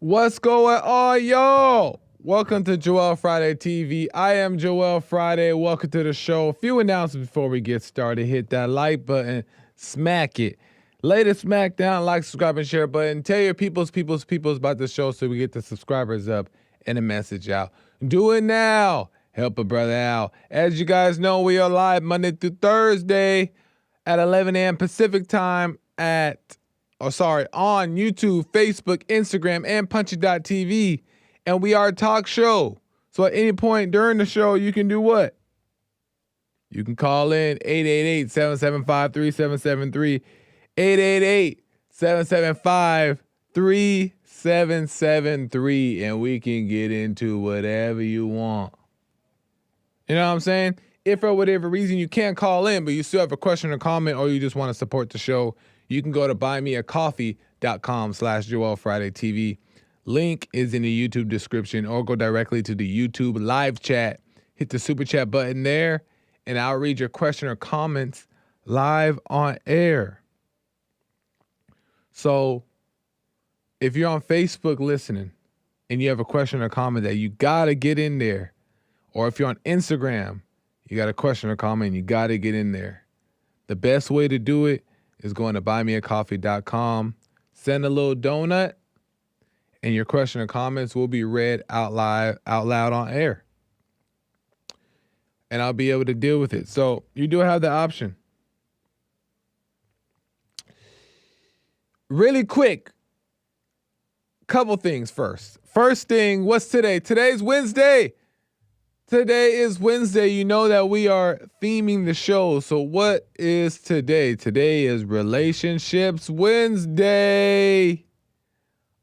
What's going on, y'all? Welcome to Joel Friday TV. I am Joel Friday. Welcome to the show. A few announcements before we get started. Hit that like button, smack it. Latest smack down, like, subscribe, and share button. Tell your peoples about the show so we get the subscribers up and the message out. Do it now. Help a brother out. As you guys know, we are live Monday through Thursday at 11 a.m. Pacific time on YouTube, Facebook, Instagram, and Punchy.tv. And we are a talk show. So at any point during the show, you can do what? You can call in 888-775-3773. 888-775-3773. And we can get into whatever you want. You know what I'm saying? If for whatever reason you can't call in, but you still have a question or comment, or you just want to support the show, you can go to buymeacoffee.com/JoelFridayTV. Link is in the YouTube description, or go directly to the YouTube live chat. Hit the super chat button there, and I'll read your question or comments live on air. So if you're on Facebook listening and you have a question or comment that you got to get in there, or if you're on Instagram, you got a question or comment, you got to get in there. The best way to do it is going to buymeacoffee.com, send a little donut, and your question or comments will be read out loud on air. And I'll be able to deal with it. So you do have the option. Really quick, couple things first. First thing, what's today? Today's Wednesday. Today is Wednesday. You know that we are theming the show. So what is today? Today is Relationships Wednesday.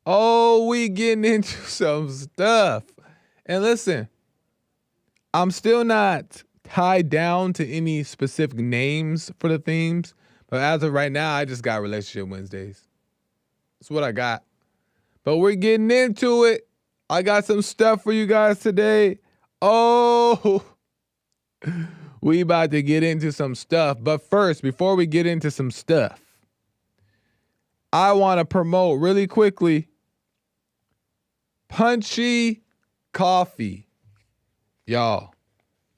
Oh, we getting into some stuff. And listen, I'm still not tied down to any specific names for the themes. But as of right now, I just got Relationship Wednesdays. That's what I got. But we're getting into it. I got some stuff for you guys today. Oh, we about to get into some stuff. But first, before we get into some stuff, I want to promote really quickly Punchy Coffee. Y'all,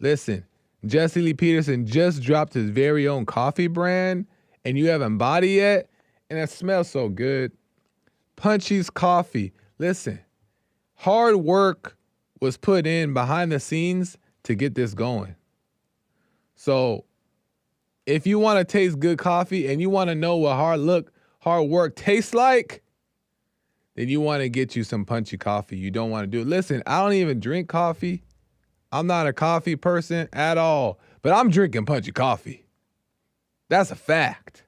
listen, Jesse Lee Peterson just dropped his very own coffee brand, and you haven't bought it yet, and it smells so good. Punchy's Coffee. Listen, hard work was put in behind the scenes to get this going. So if you want to taste good coffee and you want to know what hard work tastes like, then you want to get you some Punchy Coffee. You don't want to do it. Listen, I don't even drink coffee. I'm not a coffee person at all, but I'm drinking Punchy Coffee. That's a fact.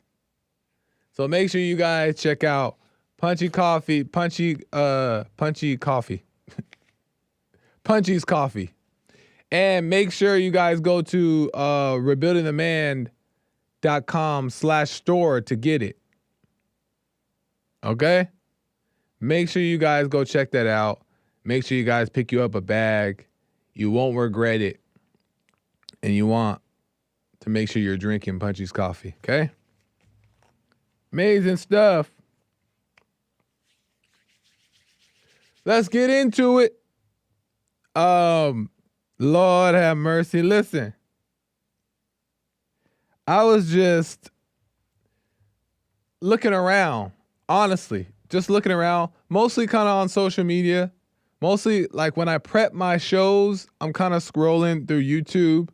So make sure you guys check out Punchy Coffee, Punchy Coffee. Punchy's Coffee. And make sure you guys go to rebuildingtheman.com/store to get it. Okay? Make sure you guys go check that out. Make sure you guys pick you up a bag. You won't regret it. And you want to make sure you're drinking Punchy's Coffee. Okay? Amazing stuff. Let's get into it. Lord have mercy. Listen, I was just looking around, honestly, just looking around, mostly kind of on social media, mostly like when I prep my shows, I'm kind of scrolling through YouTube,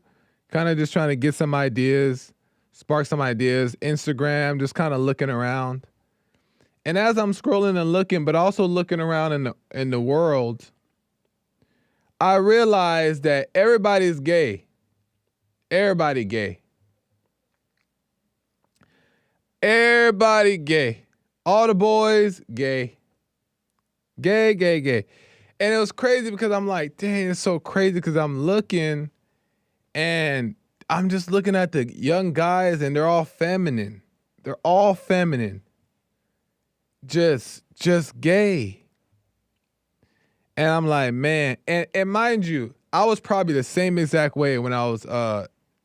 kind of just trying to get some ideas, spark some ideas, Instagram, just kind of looking around. And as I'm scrolling and looking, but also looking around in the world, I realized that everybody's gay. Everybody gay. Everybody gay. All the boys gay. Gay, gay, gay. And it was crazy because I'm like, dang, it's so crazy because I'm looking and I'm just looking at the young guys and they're all feminine. They're all feminine. Just gay. And I'm like, man, and mind you, I was probably the same exact way when I was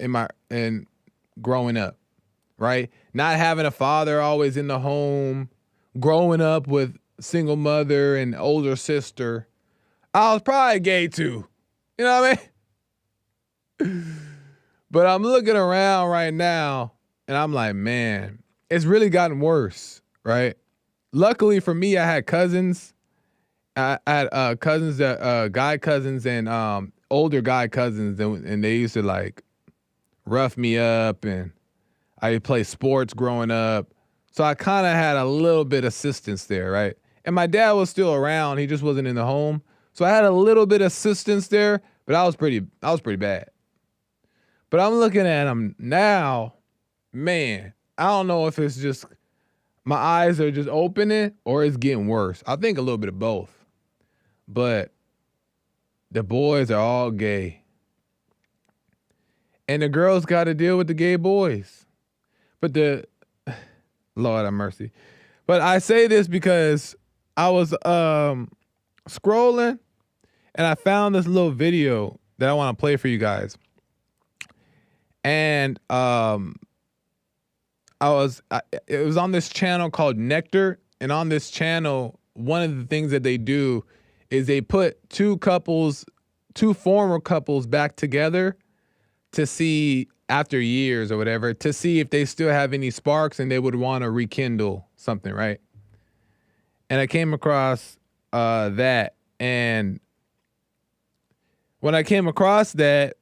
in growing up, right? Not having a father always in the home, growing up with single mother and older sister, I was probably gay too. You know what I mean? But I'm looking around right now and I'm like, man, it's really gotten worse, right? Luckily for me, I had cousins. I had cousins that guy cousins and older guy cousins, and they used to like rough me up, and I played sports growing up. So I kind of had a little bit of assistance there, right? And my dad was still around. He just wasn't in the home. So I had a little bit of assistance there, but I was pretty bad. But I'm looking at him now, man, I don't know if it's just my eyes are just opening or it's getting worse. I think a little bit of both. But the boys are all gay. And the girls got to deal with the gay boys. But Lord have mercy. But I say this because I was scrolling and I found this little video that I want to play for you guys. And it was on this channel called Nectar, and on this channel, one of the things that they do is they put two former couples back together to see, after years or whatever, to see if they still have any sparks and they would want to rekindle something, right? And I came across that, and when I came across that,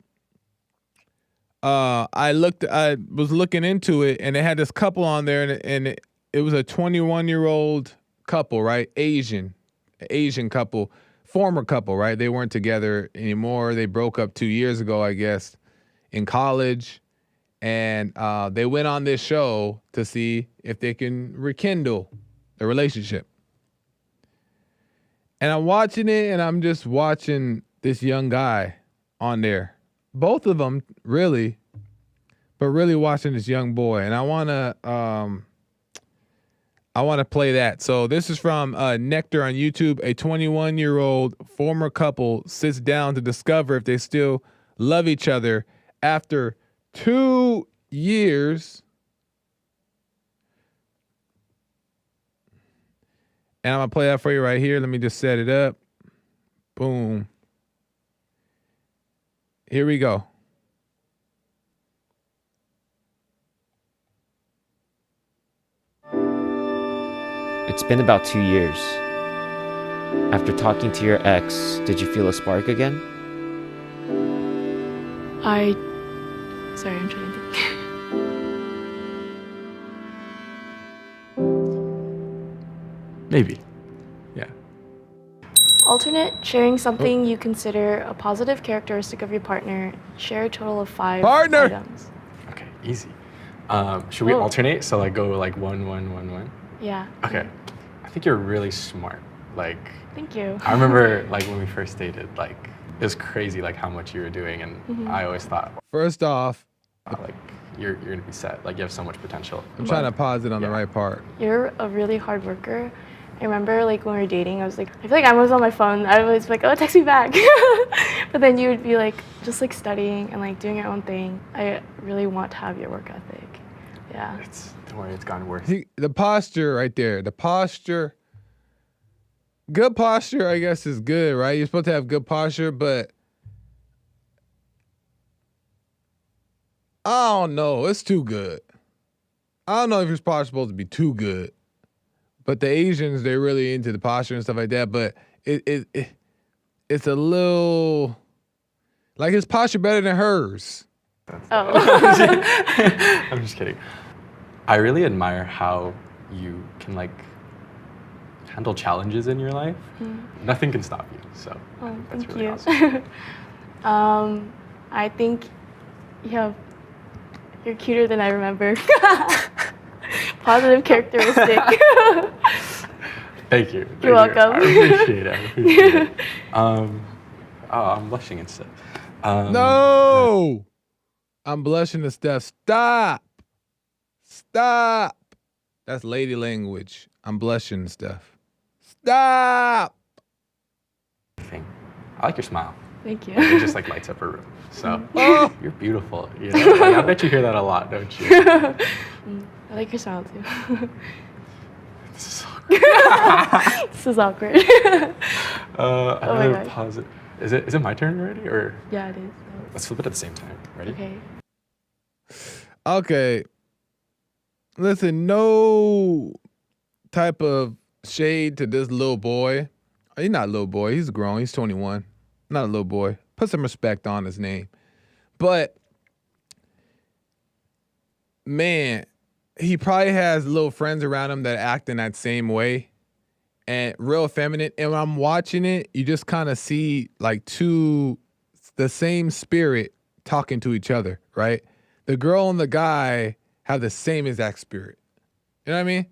I was looking into it, and they had this couple on there, and it was a 21-year-old couple, right? Asian couple, former couple, right? They weren't together anymore. They broke up 2 years ago, I guess, in college, and they went on this show to see if they can rekindle the relationship. And I'm watching it, and I'm just watching this young guy on there. Both of them, really, but really watching this young boy. And I wanna play that. So this is from Nectar on YouTube. A 21-year-old former couple sits down to discover if they still love each other after 2 years. And I'm gonna play that for you right here. Let me just set it up. Boom. Here we go. It's been about 2 years. After talking to your ex, did you feel a spark again? Sorry, I'm trying to think. Maybe. Yeah. Alternate, sharing something you consider a positive characteristic of your partner. Share a total of 5 Partner! items. Okay, easy. Should we alternate? So like go like 1, 1, 1, 1? Yeah. Okay. I think you're really smart. Like, Thank you. I remember like when we first dated, like it was crazy like how much you were doing, and I always thought, First off, wow, like you're gonna be set. Like you have so much potential. I'm trying to pause it on the right part. You're a really hard worker. I remember like when we were dating, I was like, I feel like I was on my phone. I was like, oh, text me back. But then you would be like, just like studying and like doing your own thing. I really want to have your work ethic. Yeah. Don't worry, it's gotten worse. The posture right there, the posture. Good posture, I guess, is good, right? You're supposed to have good posture, but I don't know. It's too good. I don't know if your posture's supposed to be too good. But the Asians, they're really into the posture and stuff like that. But it's a little like his posture better than hers. Oh. I'm just kidding. I really admire how you can like handle challenges in your life. Nothing can stop you. So I think that's Thank really you. awesome. I think you're cuter than I remember. Positive characteristic. Thank you. You're welcome. I appreciate it. I'm blushing instead. No! I'm blushing to Steph. Stop! That's lady language. I'm blushing to Steph. Stop! I like your smile. Thank you. It just like lights up a room. So you're beautiful. You know? Like, I bet you hear that a lot, don't you? I like your smile too. This is so This is awkward. Oh I'm my gonna gosh. pause it. Is it my turn already, or Yeah, it is. let's flip it at the same time? Ready? Okay. Okay. Listen, no type of shade to this little boy. He's not a little boy. He's grown. He's 21. Not a little boy. Put some respect on his name. But, man, he probably has little friends around him that act in that same way and real feminine. And when I'm watching it, you just kind of see like the same spirit talking to each other, right? The girl and the guy have the same exact spirit. You know what I mean?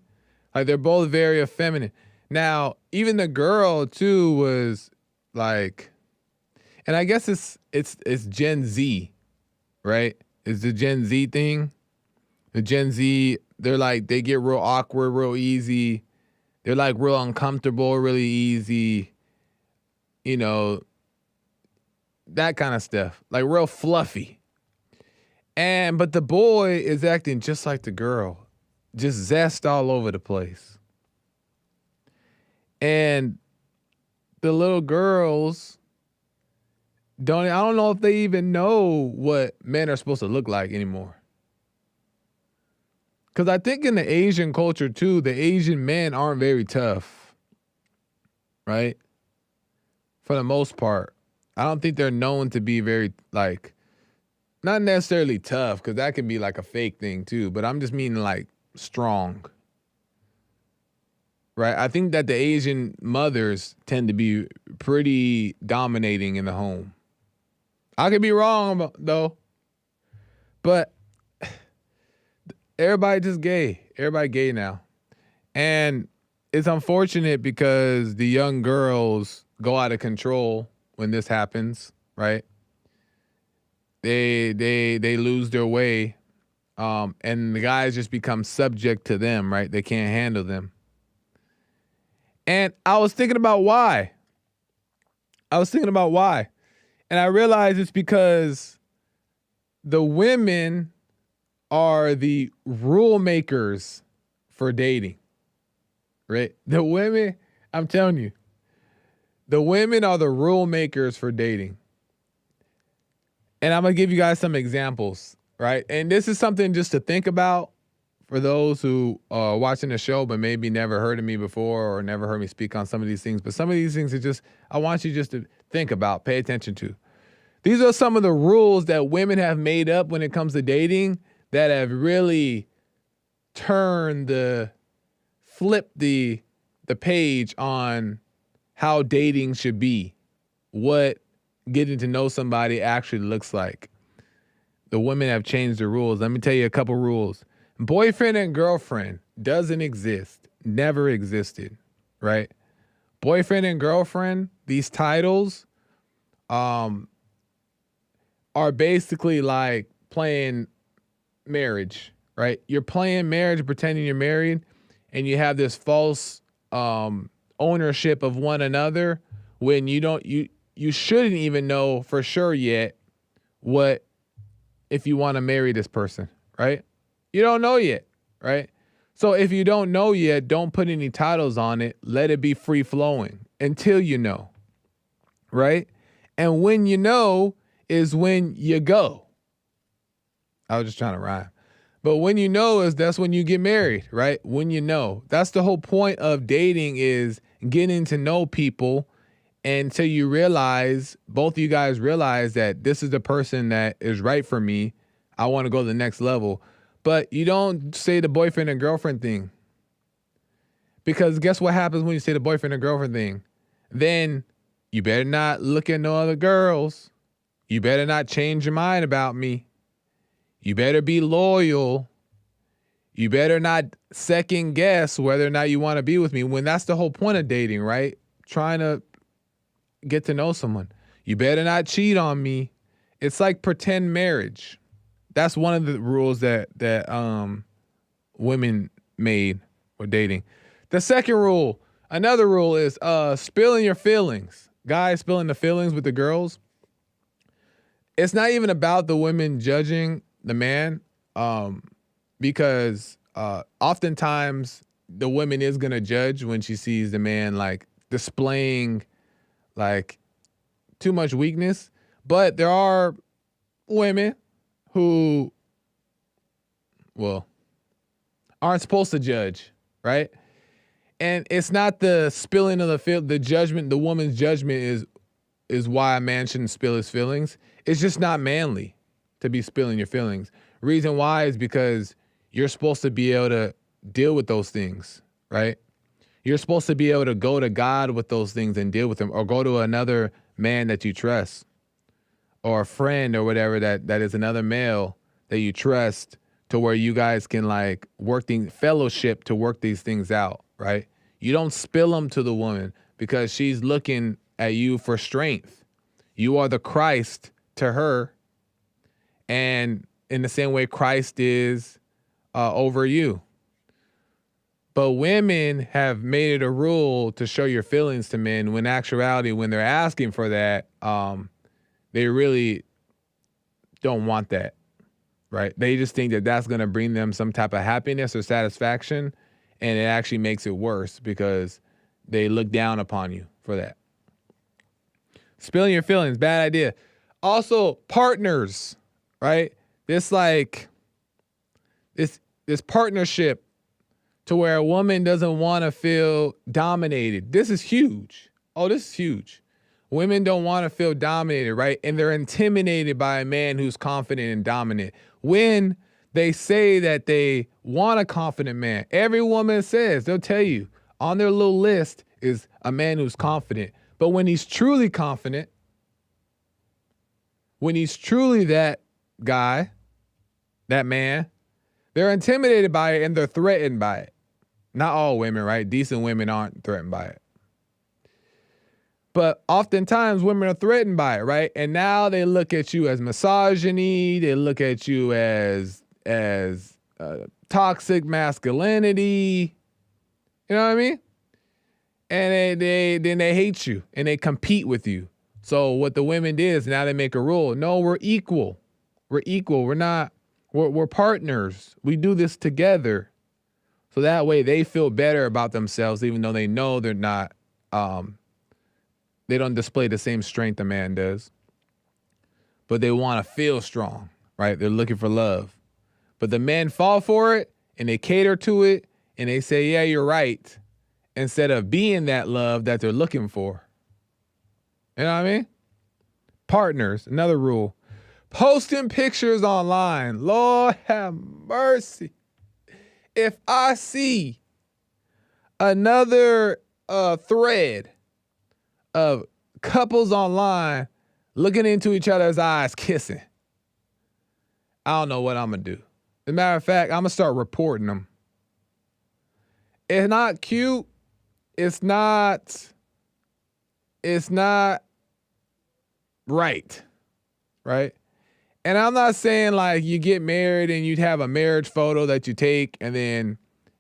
Like they're both very effeminate. Now, even the girl too was like, and I guess it's Gen Z, right? It's the Gen Z thing. The Gen Z, they get real awkward real easy. They're like real uncomfortable really easy. You know, that kind of stuff. Like real fluffy. But the boy is acting just like the girl. Just zest all over the place. And the little girls I don't know if they even know what men are supposed to look like anymore. Because I think in the Asian culture too, the Asian men aren't very tough, right? For the most part. I don't think they're known to be very, like, not necessarily tough, because that can be like a fake thing too, but I'm just meaning like strong. Right? I think that the Asian mothers tend to be pretty dominating in the home. I could be wrong, though. But everybody just gay. Everybody gay now. And it's unfortunate because the young girls go out of control when this happens, right? They lose their way. And the guys just become subject to them, right? They can't handle them. And I was thinking about why. And I realized it's because the women are the rule makers for dating, right? The women, I'm telling you, the women are the rule makers for dating. And I'm going to give you guys some examples, right? And this is something just to think about for those who are watching the show but maybe never heard of me before or never heard me speak on some of these things. But some of these things are just, I want you just to think about, pay attention to. These are some of the rules that women have made up when it comes to dating that have really flipped the page on how dating should be, what getting to know somebody actually looks like. The women have changed the rules. Let me tell you a couple rules. Boyfriend and girlfriend doesn't exist, never existed, right? Boyfriend and girlfriend, these titles are basically like playing marriage, right? You're playing marriage, pretending you're married, and you have this false ownership of one another when you shouldn't even know for sure yet if you want to marry this person, right? You don't know yet, right? So if you don't know yet, don't put any titles on it. Let it be free flowing until you know, right? And when you know is when you go. I was just trying to rhyme. But when you know that's when you get married, right? When you know. That's the whole point of dating, is getting to know people until you realize, both of you guys realize that this is the person that is right for me. I want to go to the next level. But you don't say the boyfriend and girlfriend thing. Because guess what happens when you say the boyfriend and girlfriend thing? Then you better not look at no other girls. You better not change your mind about me. You better be loyal. You better not second guess whether or not you want to be with me, when that's the whole point of dating, right? Trying to get to know someone. You better not cheat on me. It's like pretend marriage. That's one of the rules that women made for dating. The second rule, another rule is spilling your feelings. Guys spilling the feelings with the girls. It's not even about the women judging the man, because oftentimes the woman is gonna judge when she sees the man like displaying like too much weakness. But there are women who, well, aren't supposed to judge, right? And it's not the spilling of the judgment. The woman's judgment is why a man shouldn't spill his feelings. It's just not manly to be spilling your feelings. Reason why is because you're supposed to be able to deal with those things, right? You're supposed to be able to go to God with those things and deal with them, or go to another man that you trust, or a friend or whatever that is another male that you trust, to where you guys can like work things, fellowship to work these things out, right? You don't spill them to the woman because she's looking at you for strength. You are the Christ to her, and in the same way Christ is over you. But women have made it a rule to show your feelings to men, when in actuality, when they're asking for that, they really don't want that, right? They just think that that's going to bring them some type of happiness or satisfaction, and it actually makes it worse because they look down upon you for that. Spilling your feelings, bad idea. Also, partners, right? This partnership to where a woman doesn't want to feel dominated. This is huge. Oh, this is huge. Women don't want to feel dominated, right? And they're intimidated by a man who's confident and dominant. When they say that they want a confident man, every woman says, they'll tell you on their little list is a man who's confident. But when he's truly confident, when he's truly that guy, that man, they're intimidated by it and they're threatened by it. Not all women, right? Decent women aren't threatened by it. But oftentimes women are threatened by it, right? And now they look at you as misogyny. They look at you as toxic masculinity. You know what I mean? And then they hate you and they compete with you. So what the women did is now they make a rule. No, we're equal. We're equal. We're partners. We do this together. So that way they feel better about themselves, even though they know they're not, they don't display the same strength a man does. But they want to feel strong, right? They're looking for love. But the men fall for it and they cater to it and they say, yeah, you're right, instead of being that love that they're looking for. You know what I mean? Partners, another rule. Posting pictures online. Lord have mercy. If I see another thread of couples online looking into each other's eyes, kissing, I don't know what I'm going to do. As a matter of fact, I'm going to start reporting them. It's not cute. It's not right. Right? And I'm not saying like you get married and you'd have a marriage photo that you take and then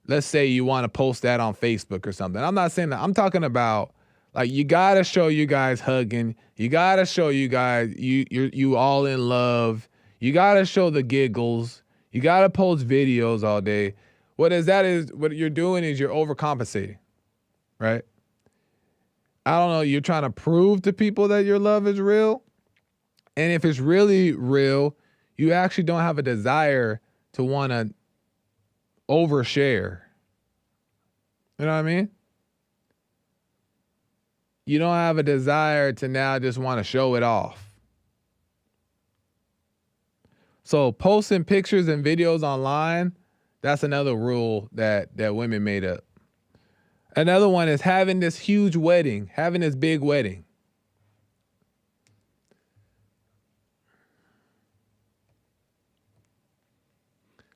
let's say you want to post that on Facebook or something. I'm not saying that. I'm talking about like you got to show you guys hugging. You got to show you guys you all in love. You got to show the giggles. You got to post videos all day. What you're doing is you're overcompensating, right? I don't know. You're trying to prove to people that your love is real. And if it's really real, you actually don't have a desire to want to overshare. You know what I mean? You don't have a desire to now just want to show it off. So posting pictures and videos online, that's another rule that women made up. Another one is having this huge wedding, having this big wedding.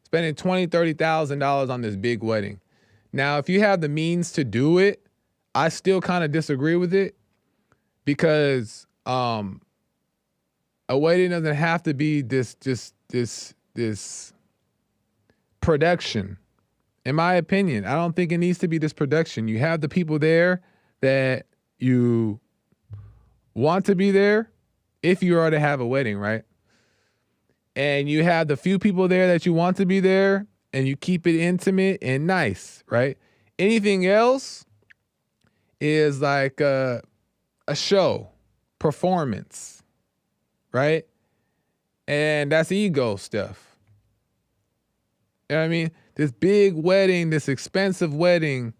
Spending $20,000, $30,000 on this big wedding. Now, if you have the means to do it, I still kind of disagree with it because a wedding doesn't have to be this production. In my opinion, I don't think it needs to be this production. You have the people there that you want to be there if you are to have a wedding, right? And you have the few people there that you want to be there and you keep it intimate and nice, right? Anything else is like a show, performance, right? And that's ego stuff. You know what I mean? This big wedding, this expensive wedding,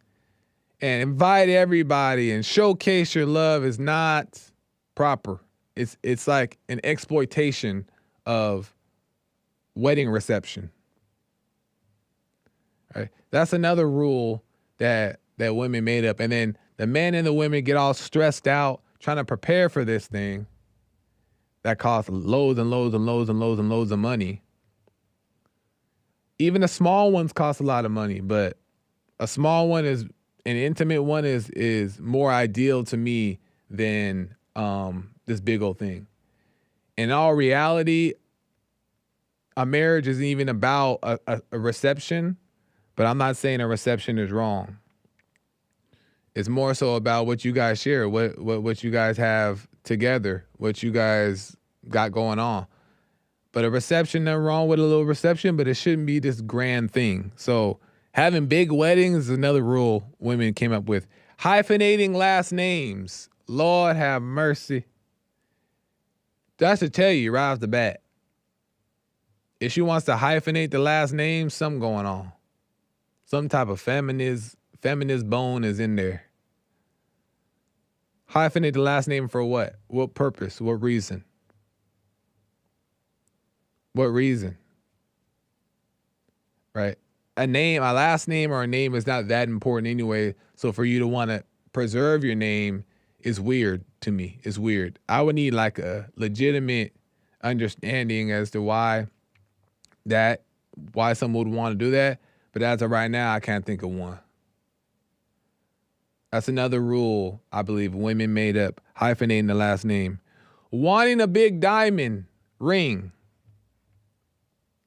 and invite everybody and showcase your love is not proper. It's like an exploitation of wedding reception. Right? That's another rule that women made up. And then the men and the women get all stressed out trying to prepare for this thing that costs loads and loads and loads and loads and loads of money. Even the small ones cost a lot of money, but a small one is an intimate one is more ideal to me than this big old thing. In all reality, a marriage isn't even about a reception, but I'm not saying a reception is wrong. It's more so about what you guys share, what you guys have together, what you guys got going on. But a reception, nothing wrong with a little reception, but it shouldn't be this grand thing. So having big weddings is another rule women came up with. Hyphenating last names. Lord have mercy. That should tell you right off the bat. If she wants to hyphenate the last name, something going on. Some type of feminist bone is in there. Hyphenate the last name for what? What purpose? What reason? What reason? Right? A last name or a name is not that important anyway. So for you to want to preserve your name is weird to me. It's weird. I would need like a legitimate understanding as to why someone would want to do that. But as of right now, I can't think of one. That's another rule I believe women made up, hyphenating the last name. Wanting a big diamond ring.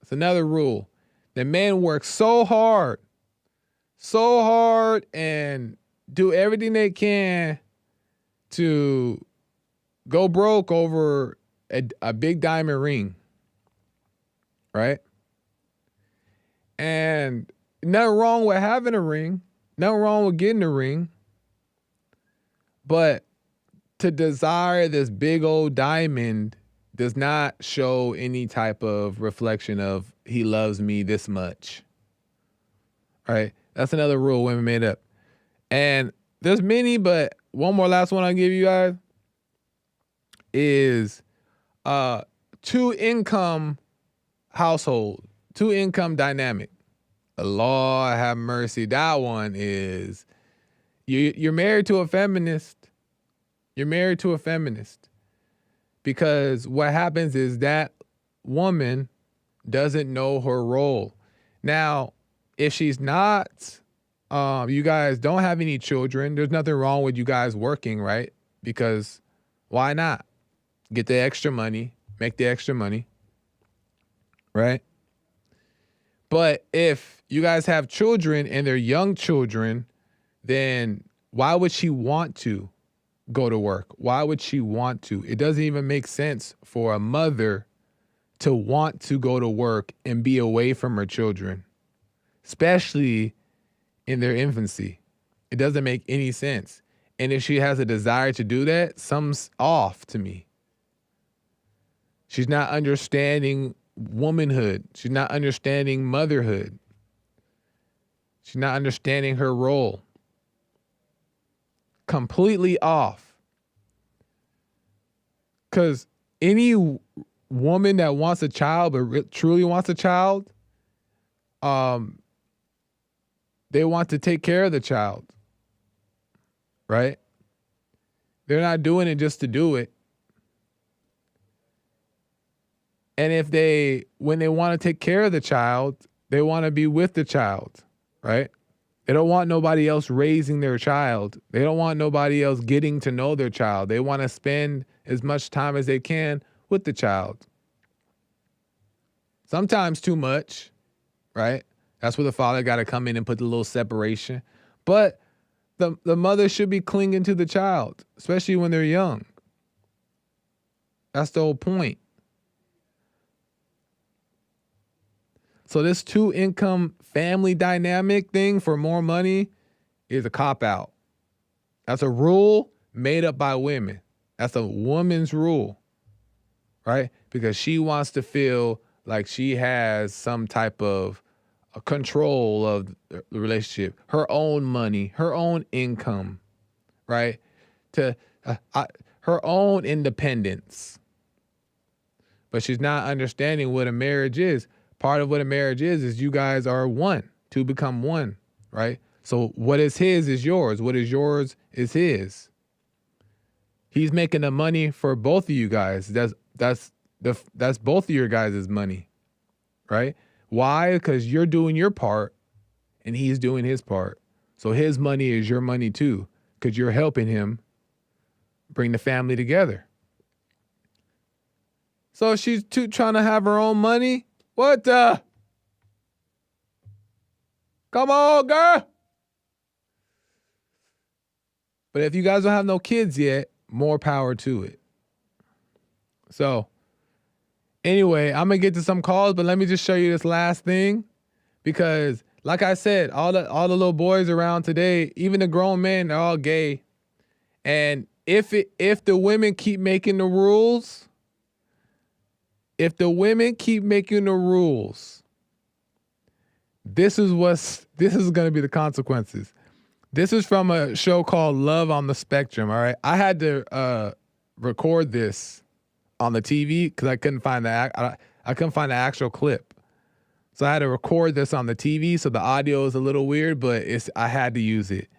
It's another rule. The men work so hard and do everything they can to go broke over a big diamond ring, right? And nothing wrong with having a ring, nothing wrong with getting a ring, but to desire this big old diamond does not show any type of reflection of he loves me this much. All right, that's another rule women made up. And there's many, but one more last one I'll give you guys is 2-income household, 2-income dynamic. Lord have mercy. That one is you're married to a feminist. You're married to a feminist. Because what happens is that woman doesn't know her role. Now, if she's not, you guys don't have any children, there's nothing wrong with you guys working, right? Because why not? Get the extra money, make the extra money, right? But if you guys have children and they're young children, then why would she want to go to work? Why would she want to? It doesn't even make sense for a mother to want to go to work and be away from her children, especially in their infancy. It doesn't make any sense. And if she has a desire to do that, something's off to me. She's not understanding womanhood. She's not understanding motherhood. She's not understanding her role. Completely off. Because any woman that wants a child but truly wants a child, they want to take care of the child, right? They're not doing it just to do it. And when they want to take care of the child, they want to be with the child, right? They don't want nobody else raising their child. They don't want nobody else getting to know their child. They want to spend as much time as they can with the child. Sometimes too much, right? That's where the father got to come in and put the little separation. But the mother should be clinging to the child, especially when they're young. That's the whole point. So this 2-income family dynamic thing for more money is a cop-out. That's a rule made up by women. That's a woman's rule, right? Because she wants to feel like she has some type of control of the relationship, her own money, her own income, right? Her own independence. But she's not understanding what a marriage is. Part of what a marriage is you guys are one, to become one, right? So what is his is yours. What is yours is his. He's making the money for both of you guys. That's both of your guys' money, right? Why? Because you're doing your part and he's doing his part. So his money is your money too, because you're helping him bring the family together. So she's trying to have her own money? What the? Come on, girl. But if you guys don't have no kids yet, more power to it. So anyway, I'm going to get to some calls, but let me just show you this last thing. Because like I said, all the little boys around today, even the grown men, they're all gay. And if the women keep making the rules, this is going to be the consequences. This is from a show called Love on the Spectrum, all right? I had to record this on the TV because I couldn't find the actual clip. So I had to record this on the TV, so the audio is a little weird, but I had to use it.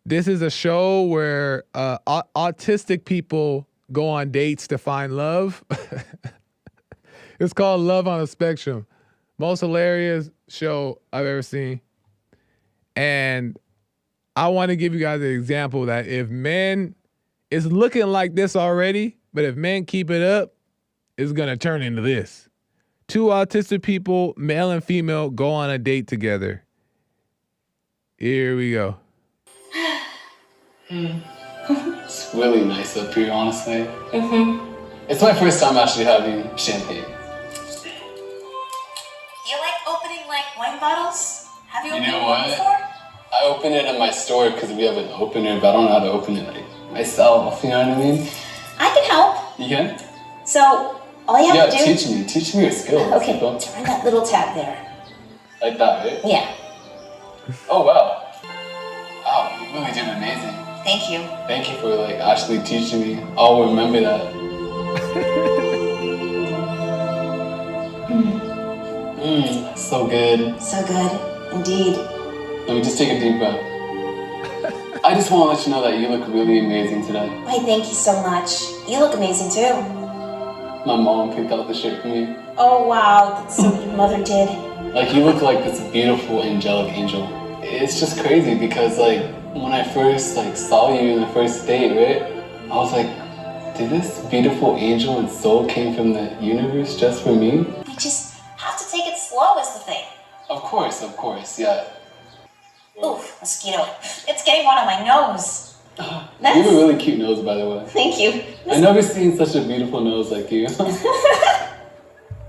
This is a show where autistic people go on dates to find love. It's called Love on the Spectrum. Most hilarious show I've ever seen. And I want to give you guys an example that if men, it's looking like this already, but if men keep it up, it's going to turn into this. Two autistic people, male and female, go on a date together. Here we go. It's really nice up here, honestly. It's my first time actually having champagne. You like opening wine bottles? Have you opened know one what? before? I open it in my store because we have an opener, but I don't know how to open it myself, you know what I mean? I can help. You can? So, all you have to do... Teach me your skills. Okay, People. turn that little tab there. Like that, right? Yeah, Oh, wow. Wow, you really did amazing. thank you. Thank you for actually teaching me. I'll remember that. So good. So good, indeed. Let me just take a deep breath. I just want to let you know that you look really amazing today. Why, thank you so much. You look amazing too. My mom picked out the shirt for me. Oh wow, that's so your mother did. You look like this beautiful angelic angel. It's just crazy because when I first saw you in the first date, right? I was like, did this beautiful angel and soul came from the universe just for me? You just have to take it slow is the thing. Of course, yeah. Oof, mosquito. It's getting one on my nose. You have a really cute nose, by the way. Thank you. I've never seen such a beautiful nose like you.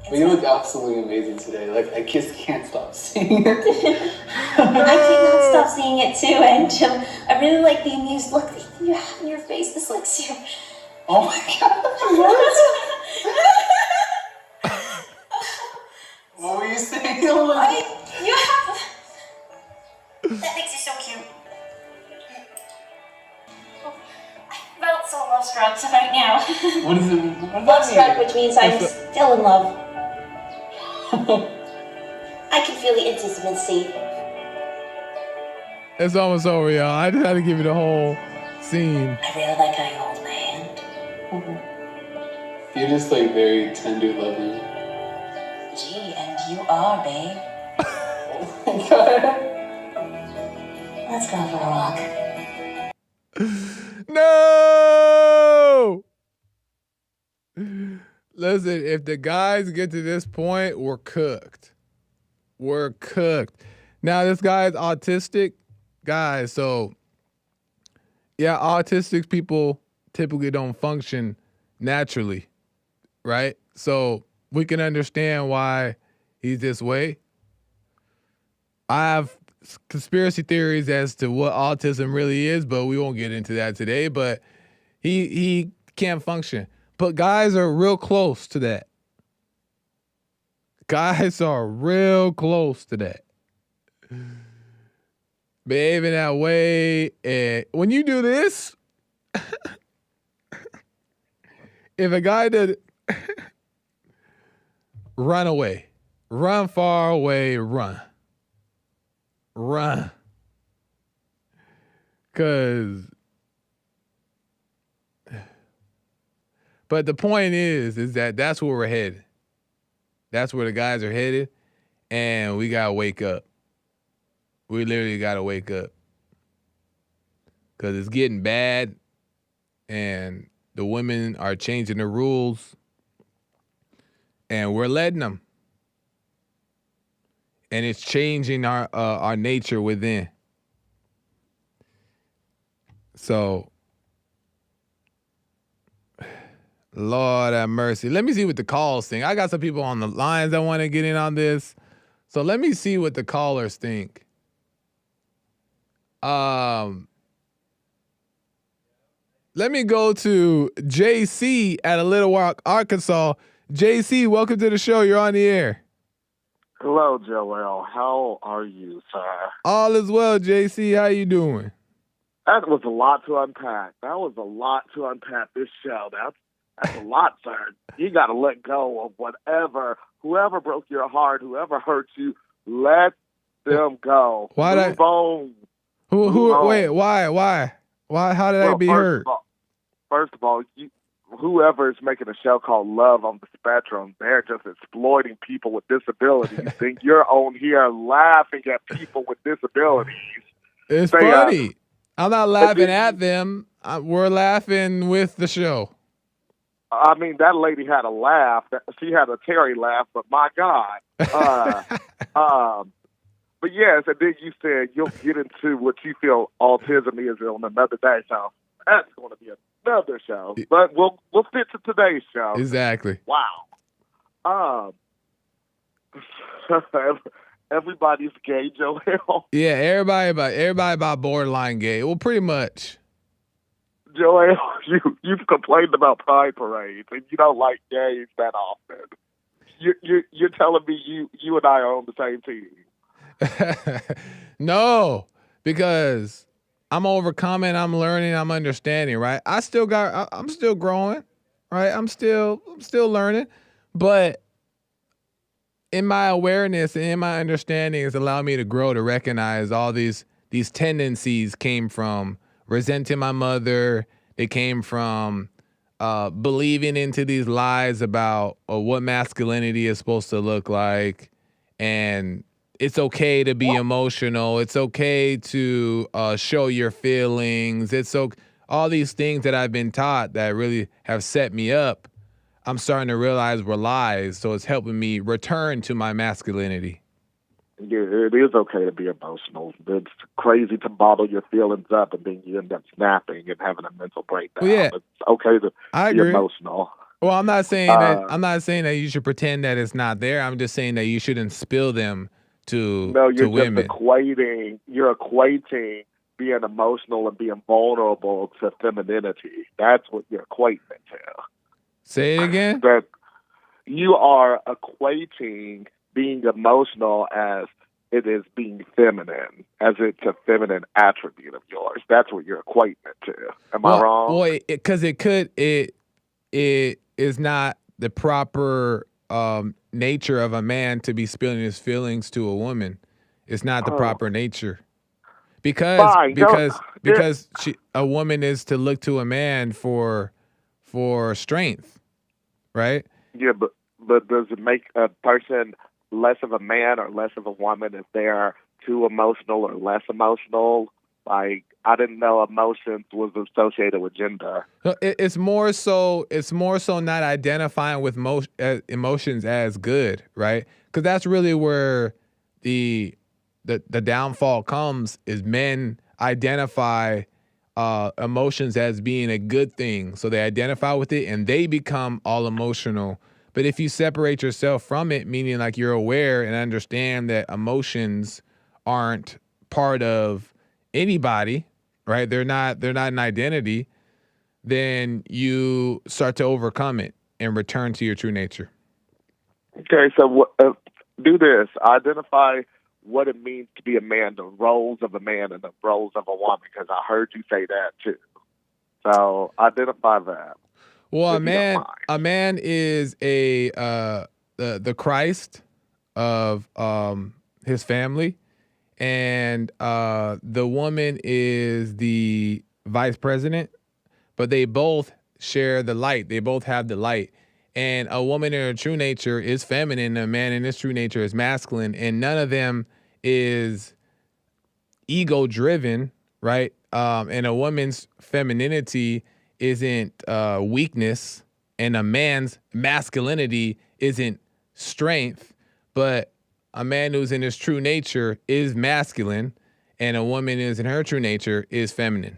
But you look absolutely amazing today. I just can't stop seeing it. I cannot stop seeing it too, and I really like the amused look that you have in your face. This looks you. Oh my god. What were you saying? You have... That makes you so cute. I felt so love struck right now. What is it? Love struck, which means I'm still in love. I can feel the intimacy. It's almost over, y'all. I just had to give you the whole scene. I really like how you hold my hand. You're just very tender, loving. Gee, and you are, babe. Oh my god. Let's go for a walk. No! Listen, if the guys get to this point, we're cooked. We're cooked. Now, this guy is autistic. Guys, so, yeah, autistic people typically don't function naturally, right? So we can understand why he's this way. I have conspiracy theories as to what autism really is, but we won't get into that today. But he can't function. But guys are real close to that. Guys are real close to that. Behaving that way. And when you do this, if a guy did run away, run far away, run. But the point is that that's where we're headed. That's where the guys are headed, and we gotta wake up. We literally gotta wake up. Because it's getting bad, and the women are changing the rules, and we're letting them. And it's changing our nature within. So, Lord have mercy. Let me see what the calls think. I got some people on the lines that want to get in on this. So let me see what the callers think. Let me go to JC at a Little Rock, Arkansas. JC, welcome to the show. You're on the air. Hello, Joel. How are you, sir? All is well, JC. How you doing? That was a lot to unpack. This show. That's a lot, sir. You got to let go of whoever broke your heart, whoever hurt you, let them go. Move on. Wait, why? How did I be hurt? First of all, whoever is making a show called Love on the Spectrum, they're just exploiting people with disabilities. Think you're on here laughing at people with disabilities. It's funny. I'm not laughing at them. We're laughing with the show. I mean, that lady had a laugh. She had a Terry laugh, but my God. But yes, and then you said you'll get into what you feel autism is on another day. So that's going to be another show. But we'll stick to today's show. Exactly. Wow. Everybody's gay, Joel. Yeah, everybody about borderline gay. Well, pretty much. Joel, you've complained about pride parades, and you don't like gays that often. You're telling me you and I are on the same team. No, because I'm overcoming, I'm learning, I'm understanding, right? I'm still growing, right? I'm still learning, but in my awareness and in my understanding has allowed me to grow, to recognize all these tendencies came from resenting my mother. They came from believing into these lies about what masculinity is supposed to look like. And it's okay to be emotional. It's okay to show your feelings. All these things that I've been taught that really have set me up, I'm starting to realize were lies. So it's helping me return to my masculinity. Yeah, it is okay to be emotional. It's crazy to bottle your feelings up and then you end up snapping and having a mental breakdown. Well, yeah, it's okay to be emotional. Well, I'm not saying that you should pretend that it's not there. I'm just saying that you shouldn't spill them to women. You're equating being emotional and being vulnerable to femininity. That's what you're equating it to. Say it again? That you are equating being emotional as it is being feminine, as it's a feminine attribute of yours. That's what you're equating it to. Am I wrong? Well, because it is not the proper nature of a man to be spilling his feelings to a woman. It's not the proper nature. Because a woman is to look to a man for strength, right? Yeah, but does it make a person less of a man or less of a woman if they're too emotional or less emotional? Like, I didn't know emotions was associated with gender. It's more so not identifying with emotions as good, right? Because that's really where the downfall comes, is men identify emotions as being a good thing. So they identify with it and they become all emotional. But if you separate yourself from it, meaning like you're aware and understand that emotions aren't part of anybody, right? They're not an identity. Then you start to overcome it and return to your true nature. Okay, so do this. Identify what it means to be a man, the roles of a man and the roles of a woman, because I heard you say that too. So identify that. Well, if you don't mind. a man is the Christ of his family, and the woman is the vice president, but they both share the light. They both have the light. And a woman in her true nature is feminine, a man in his true nature is masculine, and none of them is ego driven, right? And a woman's femininity isn't weakness, and a man's masculinity isn't strength, but a man who's in his true nature is masculine, and a woman who's in her true nature is feminine.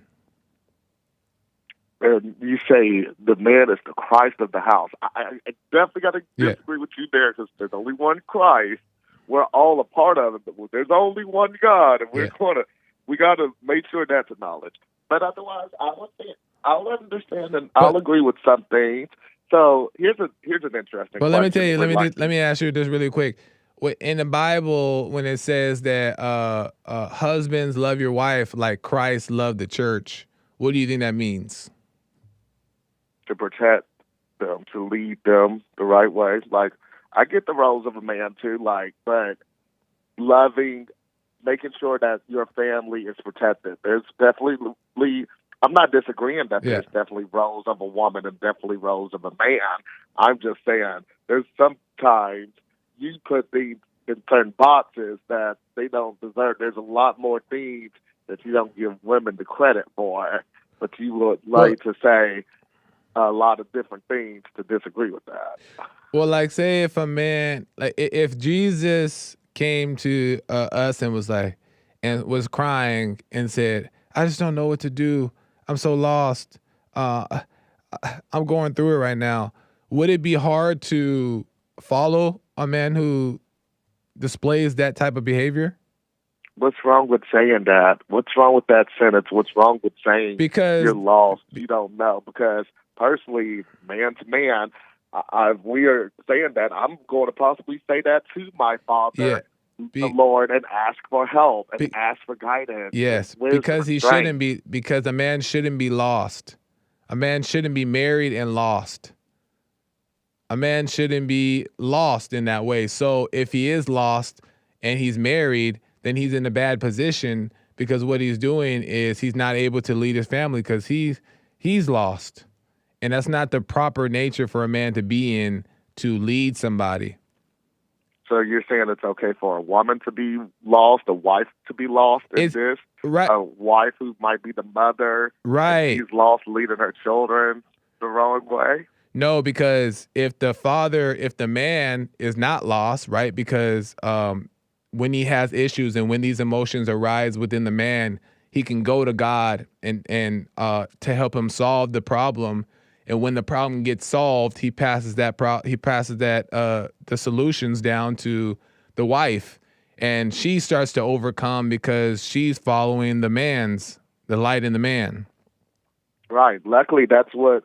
And you say the man is the Christ of the house. I definitely got to disagree with you there, because there's only one Christ. We're all a part of it, but there's only one God, and we got to make sure that's acknowledged. But otherwise, I'll understand and I'll agree with some things. So here's an interesting. Well, question. let me tell you. Let me ask you this really quick. In the Bible, when it says that husbands love your wife like Christ loved the church, what do you think that means? To protect them, to lead them the right way. Like, I get the roles of a man too, but loving, making sure that your family is protected. There's definitely, I'm not disagreeing that there's definitely roles of a woman and definitely roles of a man. I'm just saying there's sometimes you put these in certain boxes that they don't deserve. There's a lot more things that you don't give women the credit for, but you would like to say a lot of different things to disagree with that. Well, like, say if a man, like if Jesus came to us and was crying and said, "I just don't know what to do. I'm so lost. I'm going through it right now." Would it be hard to follow a man who displays that type of behavior? What's wrong with saying that? What's wrong with that sentence? What's wrong with saying you're lost? You don't know. Because personally, man to man, we are saying that. I'm going to possibly say that to my father, the Lord, and ask for help and ask for guidance. Yes, because because a man shouldn't be lost. A man shouldn't be married and lost. A man shouldn't be lost in that way. So if he is lost and he's married, then he's in a bad position, because what he's doing is he's not able to lead his family because he's lost. And that's not the proper nature for a man to be in, to lead somebody. So you're saying it's okay for a woman to be lost, a wife to be lost in this? Right. A wife who might be the mother. Right. She's lost leading her children the wrong way? No, because if the man is not lost, right? Because when he has issues and when these emotions arise within the man, he can go to God and to help him solve the problem. And when the problem gets solved, he passes the solutions down to the wife, and she starts to overcome because she's following the light in the man. Right. Luckily, that's what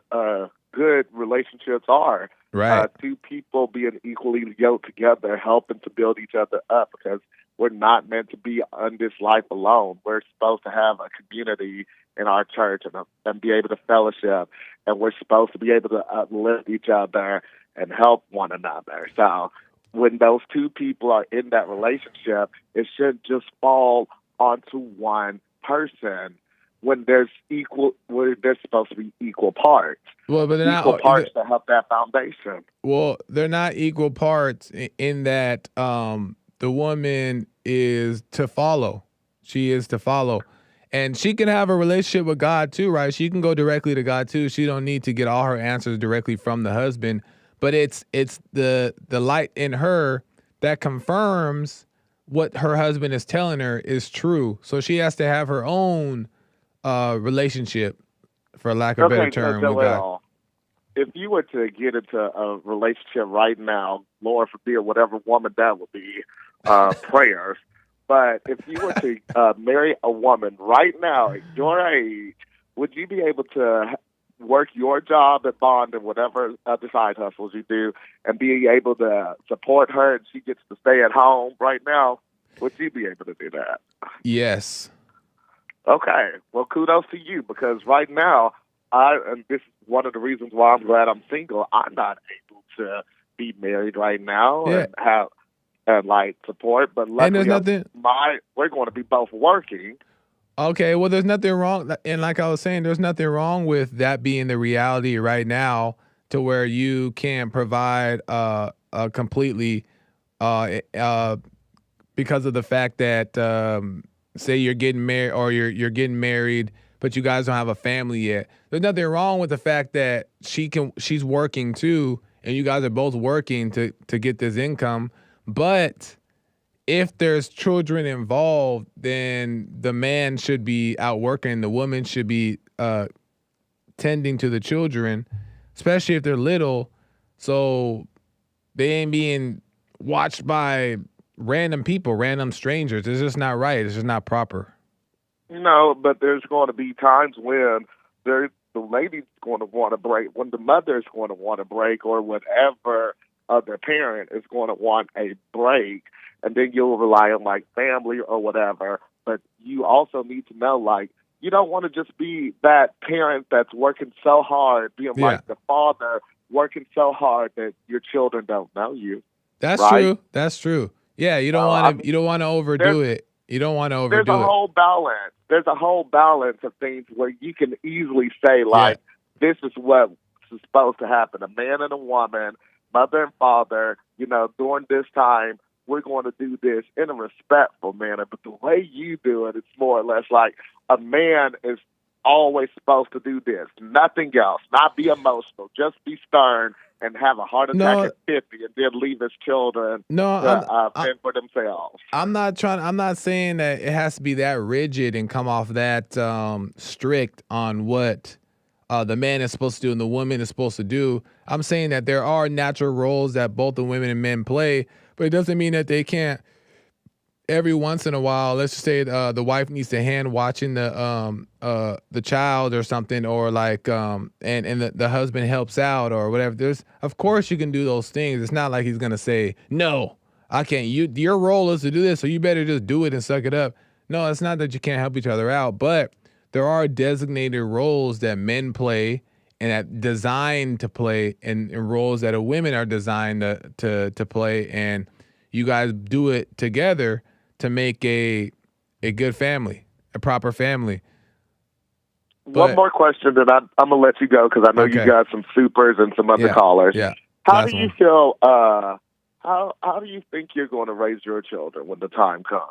good relationships are. Right. Two people being equally yoked together, helping to build each other up, because we're not meant to be on this life alone. We're supposed to have a community in our church and be able to fellowship, and we're supposed to be able to uplift each other and help one another. So when those two people are in that relationship, it shouldn't just fall onto one person. When there's supposed to be equal parts. Well, but they're equal not parts to help that foundation. Well, they're not equal parts in that the woman is to follow. She is to follow. And she can have a relationship with God too, right? She can go directly to God too. She don't need to get all her answers directly from the husband. But it's the light in her that confirms what her husband is telling her is true. So she has to have her own relationship, for lack of a better term, with God. If you were to get into a relationship right now, Lord forbid, whatever woman that would be, prayers, But if you were to marry a woman right now at your age, would you be able to work your job at Bond and whatever other side hustles you do and be able to support her and she gets to stay at home right now? Would you be able to do that? Yes. Okay. Well, kudos to you because right now, and this is one of the reasons why I'm glad I'm single, I'm not able to be married right now Yeah. and have like support. But And there's luckily, nothing. we're going to be both working. Okay, well, there's nothing wrong, and like I was saying, there's nothing wrong with that being the reality right now, to where you can provide completely, because of the fact that say you're getting married or you're getting married, but you guys don't have a family yet. There's nothing wrong with the fact that she's working too, and you guys are both working to get this income, but if there's children involved, then the man should be out working. The woman should be tending to the children, especially if they're little, so they ain't being watched by random people, random strangers. It's just not right. It's just not proper. No, but there's going to be times when the lady's going to want to break, when the mother's going to want to break, or whatever other parent is going to want a break. And then you'll rely on like family or whatever. But you also need to know, like, you don't want to just be that parent that's working so hard, being like the father working so hard that your children don't know you. That's right? true. That's true. Yeah, you don't want to. You don't want to overdo it. You don't want to overdo it. There's a whole balance. There's a whole balance of things where you can easily say, like, this is what is supposed to happen. A man and a woman, mother and father, during this time, we're going to do this in a respectful manner. But the way you do it, it's more or less like a man is always supposed to do this. Nothing else. Not be emotional. Just be stern and have a heart attack at 50 and then leave his children to fend for themselves. I'm not saying that it has to be that rigid and come off that strict on what the man is supposed to do and the woman is supposed to do. I'm saying that there are natural roles that both the women and men play, but it doesn't mean that they can't every once in a while. Let's just say the wife needs to hand watching the child or something, or like and the husband helps out or whatever. Of course you can do those things. It's not like he's gonna say, no, I can't. Your role is to do this, so you better just do it and suck it up. No, it's not that you can't help each other out, but there are designated roles that men play and that designed to play, and roles that women are designed to play, and you guys do it together to make a good family, a proper family. One more question, then I'm gonna let you go because I know you got some supers and some other callers. Yeah. How do you feel? How do you think you're going to raise your children when the time comes?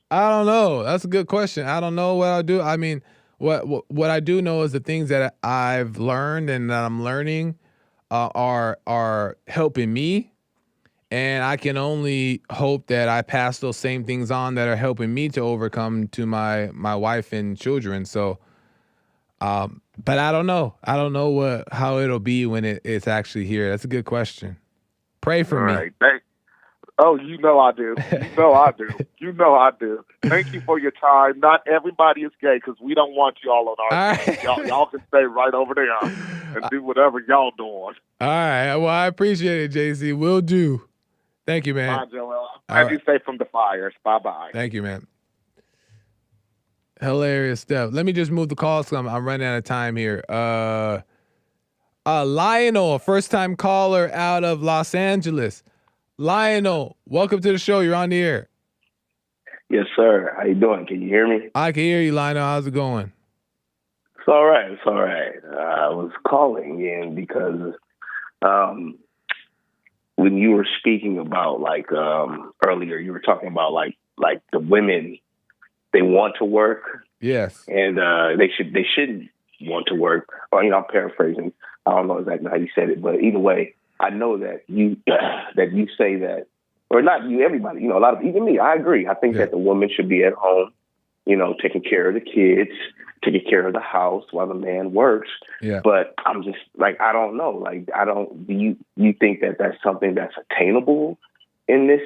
I don't know. That's a good question. I don't know what I'll do. I mean, what I do know is the things that I've learned and that I'm learning are helping me. And I can only hope that I pass those same things on that are helping me to overcome to my wife and children. So, but I don't know. I don't know how it'll be when it's actually here. That's a good question. Pray for me. Right. Oh, you know I do. You know I do. You know I do. Thank you for your time. Not everybody is gay because we don't want you all on our team. Y'all can stay right over there and do whatever y'all doing. All right. Well, I appreciate it, JC. Will do. Thank you, man. Bye, Joel. I'm glad you stay from the fires. Bye-bye. Thank you, man. Hilarious stuff. Let me just move the calls because I'm running out of time here. Lionel, a first-time caller out of Los Angeles. Lionel, welcome to the show. You're on the air. Yes, sir. How you doing? Can you hear me? I can hear you, Lionel. How's it going? It's all right. It's all right. I was calling in because when you were speaking about earlier, you were talking about like the women, they want to work. Yes. And they shouldn't want to work. Or, I'm paraphrasing. I don't know exactly how you said it, but either way, I know that you say that, or not you, everybody, a lot of, even me, I agree. I think that the woman should be at home, taking care of the kids, taking care of the house while the man works. Yeah. But I'm just I don't know. Do you think that that's something that's attainable in this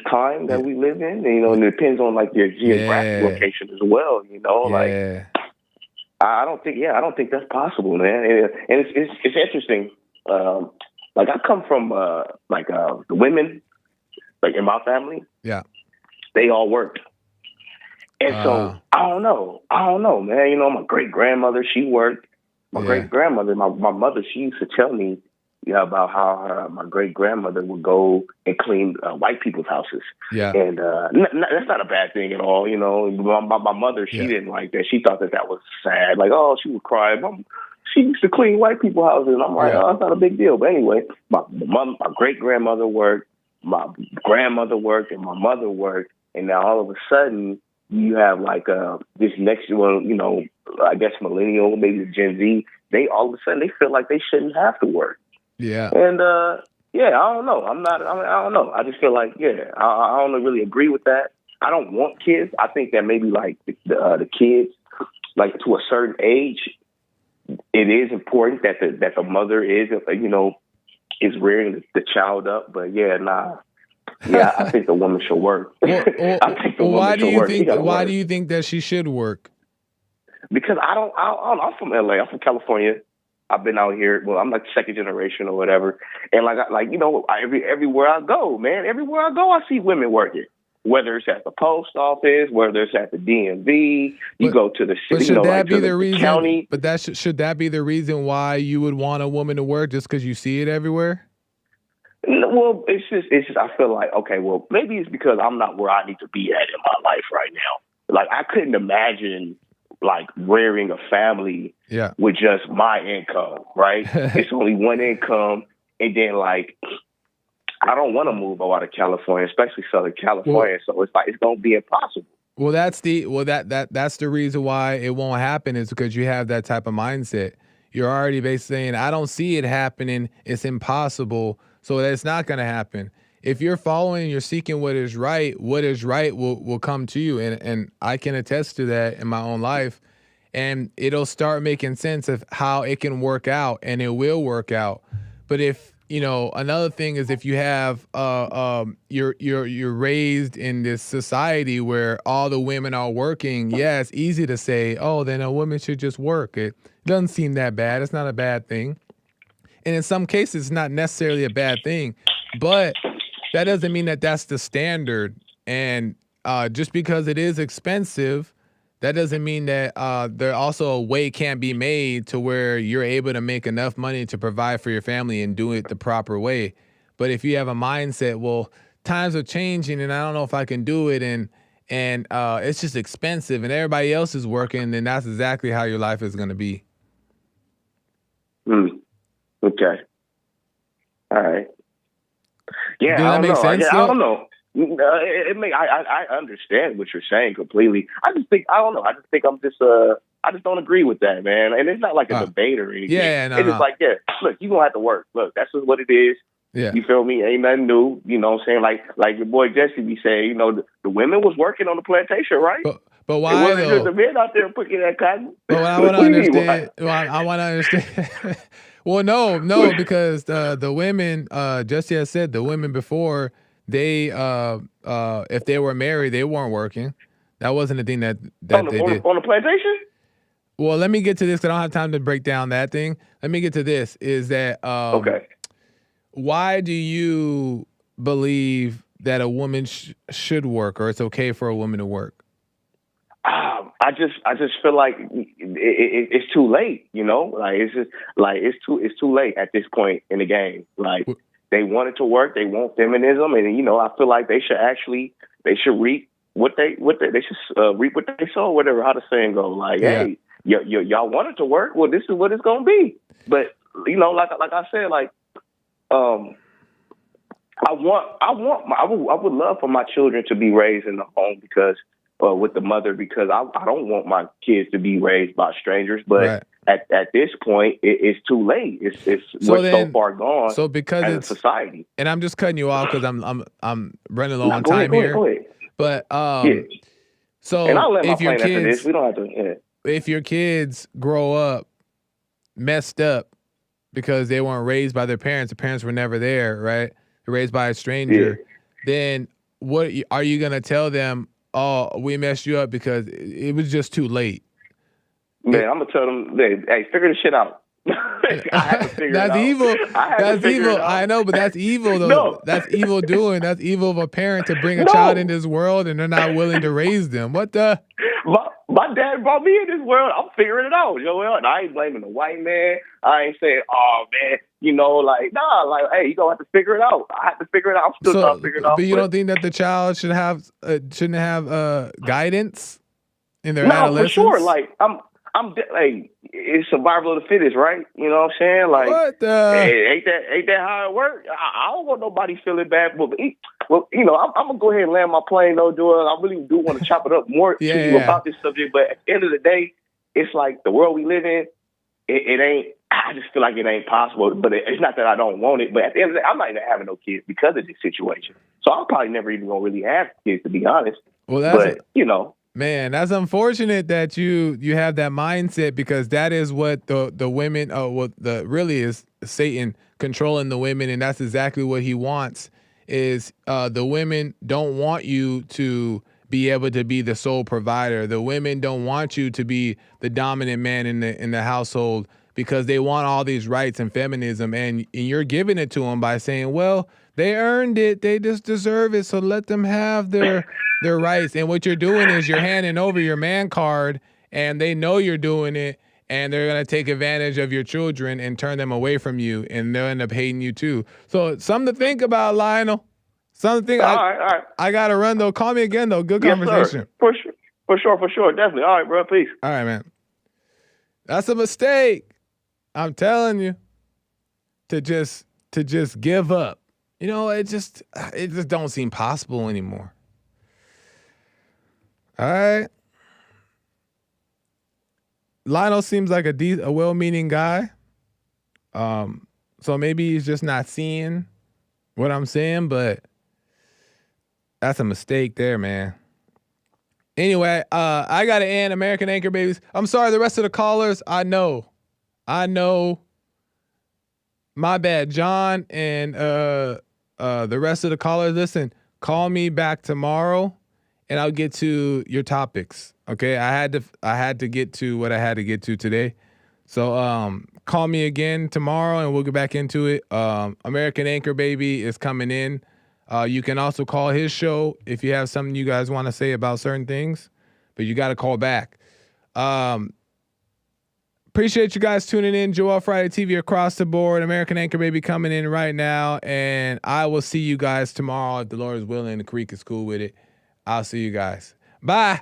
time that we live in. You know, and it depends on like your geographic location as well. You know, like I don't think that's possible, man. And it's interesting. Like I come from the women, like in my family. Yeah. They all worked. And so I don't know, man. You know, my great grandmother, she worked. My great grandmother, my mother, she used to tell me about how my great grandmother would go and clean white people's houses. Yeah. And that's not a bad thing at all. You know, my mother, she didn't like that. She thought that was sad. Like, oh, she would cry. She used to clean white people's houses. And I'm like, oh, it's not a big deal. But anyway, my great grandmother worked, my grandmother worked, and my mother worked. And now all of a sudden, you have like this next one, you know, I guess millennial, maybe the Gen Z. They all of a sudden they feel like they shouldn't have to work. Yeah. And I don't know. I don't know. I just feel like I don't really agree with that. I don't want kids. I think that maybe like the kids, like to a certain age, it is important that the mother is rearing the child up. But I think the woman should work. Why do you think that she should work? Because I'm from LA. I'm from California. I've been out here. Well, I'm like second generation or whatever. And everywhere I go, man, I see women working. Whether it's at the post office, whether it's at the DMV, you go to the city, should that be the reason? County. But should that be the reason why you would want a woman to work, just because you see it everywhere? Well, it's just I feel like, okay, well, maybe it's because I'm not where I need to be at in my life right now. Like, I couldn't imagine like rearing a family with just my income, right? It's only one income, and then like I don't want to move out of California, especially Southern California. So it's like it's gonna be impossible. Well, that's the reason why it won't happen, is because you have that type of mindset. You're already basically saying, I don't see it happening. It's impossible. So that's not going to happen. If you're following, you're seeking what is right will come to you. And I can attest to that in my own life. And it'll start making sense of how it can work out, and it will work out. But if, another thing is, if you have, you're raised in this society where all the women are working, it's easy to say, oh, then a woman should just work. It doesn't seem that bad. It's not a bad thing. And in some cases, it's not necessarily a bad thing, but that doesn't mean that that's the standard. And just because it is expensive, that doesn't mean that there also a way can't be made to where you're able to make enough money to provide for your family and do it the proper way. But if you have a mindset, well, times are changing and I don't know if I can do it, and it's just expensive and everybody else is working, then that's exactly how your life is going to be. Okay. All right. Yeah, Does that make sense? I don't know. I understand what you're saying completely. I just think I just don't agree with that, man. And it's not like a debate or anything. It's just like, look, you're gonna have to work. Look, that's just what it is. Yeah. You feel me? Ain't nothing new. You know what I'm saying? Like your boy Jesse be saying, the women was working on the plantation, right? But why it wasn't just the men out there picking that cotton. But what I want to understand. I want to understand. Well, no, because the women, Jesse has said, the women before, they if they were married, they weren't working. That wasn't a thing that they did. On the plantation? Well, let me get to this, because I don't have time to break down that thing. Let me get to this, is that okay. Why do you believe that a woman should work, or it's okay for a woman to work? I just feel like it's too late, Like it's too late at this point in the game. Like, they wanted to work, they want feminism, and I feel like they should reap what they should reap what they sow, whatever, how the saying goes. Like, hey, y'all wanted to work, well, this is what it's gonna be. But like I said, like I would love for my children to be raised in the home with the mother, because I don't want my kids to be raised by strangers. But at this point, it's too late. We're so far gone. So because as it's a society, and I'm just cutting you off because I'm running low on time here. Go ahead. But so and I'll let if my your plan kids, after this. We don't have to. If your kids grow up messed up because they weren't raised by their parents were never there, right? They're raised by a stranger. then what are you gonna tell them? Oh, we messed you up because it was just too late. Man, I'm gonna tell them, hey, figure this shit out. I have to figure that's it out. evil. That's evil. I I know, but that's evil though. No. That's evil doing. That's evil of a parent to bring a child into this world and they're not willing to raise them. What the? My dad brought me in this world. I'm figuring it out, Joel. And I ain't blaming the white man. I ain't saying, oh man, hey, you gonna have to figure it out. I have to figure it out. I'm still trying to figure it out. But you don't think that the child shouldn't have guidance in their adolescence? No, for sure. Like it's survival of the fittest, right? You know what I'm saying? Like, what the? Ain't that how it works? I don't want nobody feeling bad. Well, I'm gonna go ahead and land my plane, though, Joel. I really do want to chop it up more to you about this subject, but at the end of the day, it's like the world we live in. It ain't. I just feel like it ain't possible. But it's not that I don't want it. But at the end of the day, I'm not even having no kids because of this situation. So I'm probably never even gonna really have kids, to be honest. Well, man, that's unfortunate that you have that mindset, because that is what the women, really is Satan controlling the women, and that's exactly what he wants. Is the women don't want you to be able to be the sole provider. The women don't want you to be the dominant man in the household, because they want all these rights and feminism, and you're giving it to them by saying, well, they earned it, they just deserve it, so let them have their rights. And what you're doing is you're handing over your man card, and they know you're doing it, and they're going to take advantage of your children and turn them away from you, and they'll end up hating you too. So something to think about, Lionel. Something to think. All right. I got to run, though. Call me again, though. Good conversation. Sir. For sure. Definitely. All right, bro. Peace. All right, man. That's a mistake. I'm telling you. To just give up. It just don't seem possible anymore. All right. Lionel seems like a well-meaning guy. So maybe he's just not seeing what I'm saying, but that's a mistake there, man. Anyway, I got to end American Anchor Babies. I'm sorry, the rest of the callers, I know. My bad, John, and the rest of the callers. Listen, call me back tomorrow, and I'll get to your topics. Okay, I had to get to what I had to get to today. So call me again tomorrow, and we'll get back into it. American Anchor Baby is coming in. You can also call his show if you have something you guys want to say about certain things, but you got to call back. Appreciate you guys tuning in. Joel Friday TV across the board. American Anchor Baby coming in right now. And I will see you guys tomorrow if the Lord is willing. The creek is cool with it. I'll see you guys. Bye.